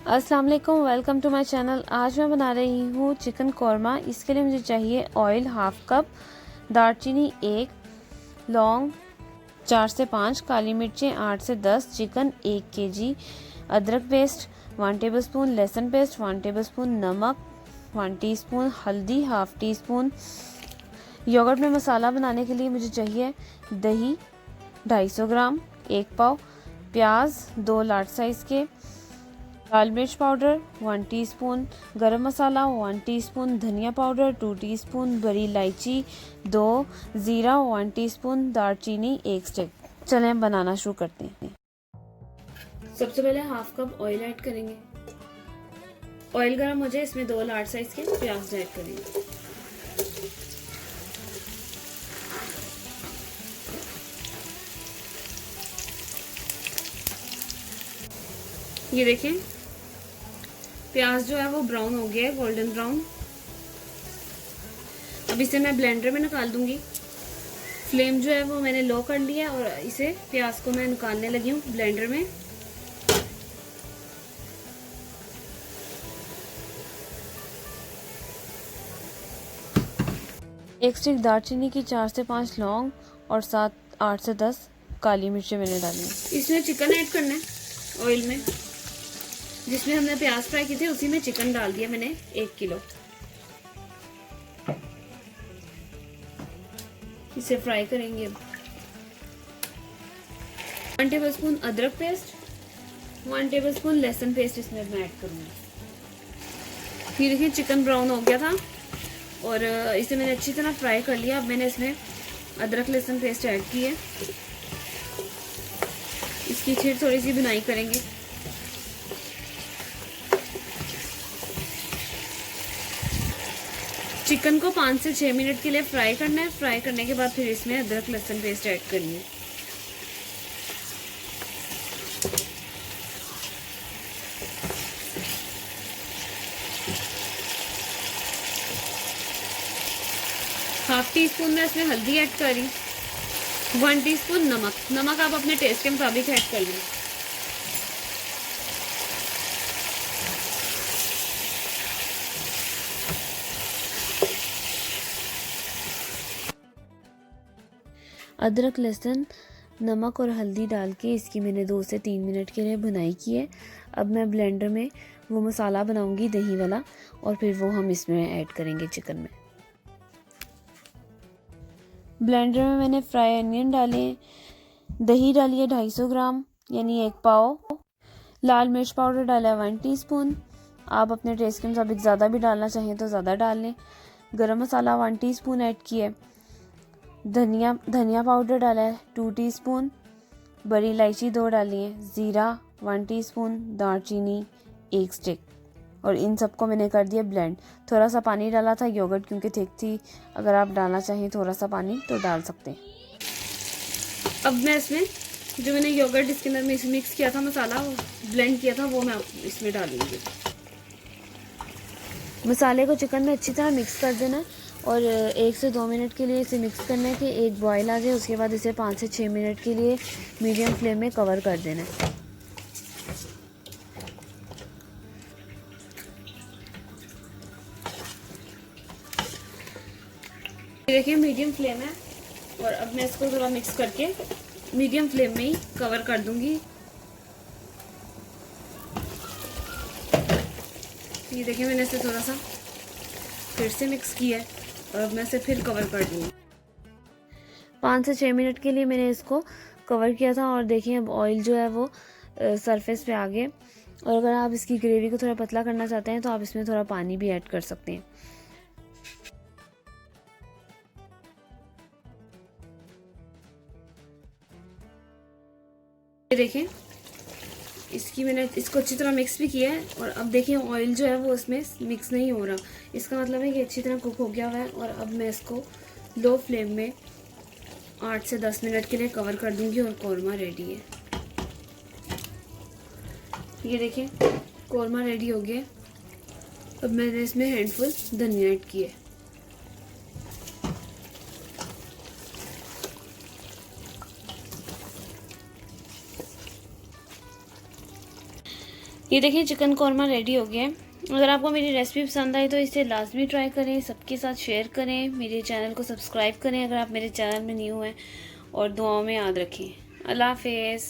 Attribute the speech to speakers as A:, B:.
A: अस्सलाम वालेकुम, welcome to my channel. आज मैं बना रही हूँ चिकन कौरमा। इसके लिए मुझे चाहिए ऑयल हाफ कप, दालचीनी 1, लौंग 4 से 5, काली मिर्चें 8 से 10, चिकन 1 kg, अदरक पेस्ट 1 टेबलस्पून, लहसुन पेस्ट 1 टेबलस्पून, नमक 1 टीस्पून, हल्दी हाफ टी स्पून। योगर्ट में मसाला बनाने के लिए मुझे चाहिए दही 250 ग्राम 1 पाव, प्याज 2 लार्ज साइज़ के, लाल मिर्च पाउडर 1 टीस्पून, गरम मसाला 1 टीस्पून, धनिया पाउडर 2 टीस्पून, बड़ी इलायची 2, ज़ीरा 1 टीस्पून, दालचीनी 1 स्टिक। चलें बनाना शुरू करते हैं। सबसे पहले हाफ कप ऑयल ऐड करेंगे। ऑयल गर्म हो जाए, इसमें 2 लार्ज साइज के प्याज ऐड करेंगे। ये देखें, प्याज जो है वो ब्राउन हो गया है, गोल्डन ब्राउन। अब इसे मैं ब्लेंडर में निकाल दूंगी। फ्लेम जो है वो मैंने लो कर लिया और इसे प्याज को मैं निकालने लगी हूँ ब्लेंडर में। एक स्टिक दालचीनी की 4 से 5 लौंग और 8 से 10 काली मिर्चें मैंने डाली। इसमें चिकन ऐड करना है ऑयल में, जिसमें हमने प्याज फ्राई की थी उसी में चिकन डाल दिया मैंने 1 किलो। इसे फ्राई करेंगे। अब 1 टेबलस्पून अदरक पेस्ट, 1 टेबलस्पून लहसुन पेस्ट इसमें मैं ऐड करूंगी। ये देखिए चिकन ब्राउन हो गया था और इसे मैंने अच्छी तरह फ्राई कर लिया। अब मैंने इसमें अदरक लहसुन पेस्ट ऐड की है। इसकी थोड़ी सी भुनाई करेंगे। चिकन को 5 से 6 मिनट के लिए फ्राई करना है। फ्राई करने के बाद फिर इसमें अदरक लहसुन पेस्ट ऐड करनी है। हाफ टी स्पून में इसमें हल्दी ऐड करी, 1 टीस्पून नमक आप अपने टेस्ट के मुताबिक ऐड कर लें। अदरक लहसुन नमक और हल्दी डाल के इसकी मैंने 2 से 3 मिनट के लिए भुनाई की है। अब मैं ब्लेंडर में वो मसाला बनाऊंगी दही वाला और फिर वो हम इसमें ऐड करेंगे चिकन में। ब्लेंडर में मैंने फ्राई अनियन डाले, दही डाली है 250 ग्राम यानी 1 पाव, लाल मिर्च पाउडर डाला है 1 टीस्पून। आप अपने टेस्ट के मुताबिक ज़्यादा भी डालना चाहें तो ज़्यादा डाल लें। गरम मसाला 1 टीस्पून ऐड किया है। धनिया पाउडर डाला है 2 टीस्पून, बड़ी इलायची 2 डाली है, ज़ीरा 1 टीस्पून, दालचीनी 1 स्टिक और इन सबको मैंने कर दिया ब्लेंड। थोड़ा सा पानी डाला था योगर्ट क्योंकि थिक थी, अगर आप डालना चाहें थोड़ा सा पानी तो डाल सकते हैं। अब मैं इसमें जो मैंने योगर्ट इसके अंदर में मिक्स किया था, मसाला ब्लेंड किया था, वो मैं इसमें डालूंगी। मसाले को चिकन में अच्छी तरह मिक्स कर देना और 1 से 2 मिनट के लिए इसे मिक्स करना है कि एक बॉयल आ जाए। उसके बाद इसे 5 से 6 मिनट के लिए मीडियम फ्लेम में कवर कर देना है। देखिए मीडियम फ्लेम है और अब मैं इसको थोड़ा मिक्स करके मीडियम फ्लेम में ही कवर कर दूंगी। ये देखिए मैंने इसे थोड़ा सा फिर से मिक्स किया है और अब मैं इसे फिर कवर कर दूंगी। 5 से 6 मिनट के लिए मैंने इसको कवर किया था और देखिए अब ऑयल जो है वो सरफेस पे आ गए। और अगर आप इसकी ग्रेवी को थोड़ा पतला करना चाहते हैं तो आप इसमें थोड़ा पानी भी ऐड कर सकते हैं। ये देखिए मैंने इसको अच्छी तरह मिक्स भी किया है और अब देखिए ऑयल जो है वो इसमें मिक्स नहीं हो रहा। इसका मतलब है कि अच्छी तरह कुक हो गया हुआ है और अब मैं इसको लो फ्लेम में 8 से 10 मिनट के लिए कवर कर दूंगी और कौरमा रेडी है। ये देखिए कौरमा रेडी हो गया। अब मैंने इसमें हैंडफुल धनिया ऐड किया है। ये देखिए चिकन कौरमा रेडी हो गया है। अगर आपको मेरी रेसिपी पसंद आई तो इसे लाजमी ट्राई करें, सबके साथ शेयर करें, मेरे चैनल को सब्सक्राइब करें अगर आप मेरे चैनल में न्यू हैं, और दुआओं में याद रखें। अल्लाह हाफ़िज़।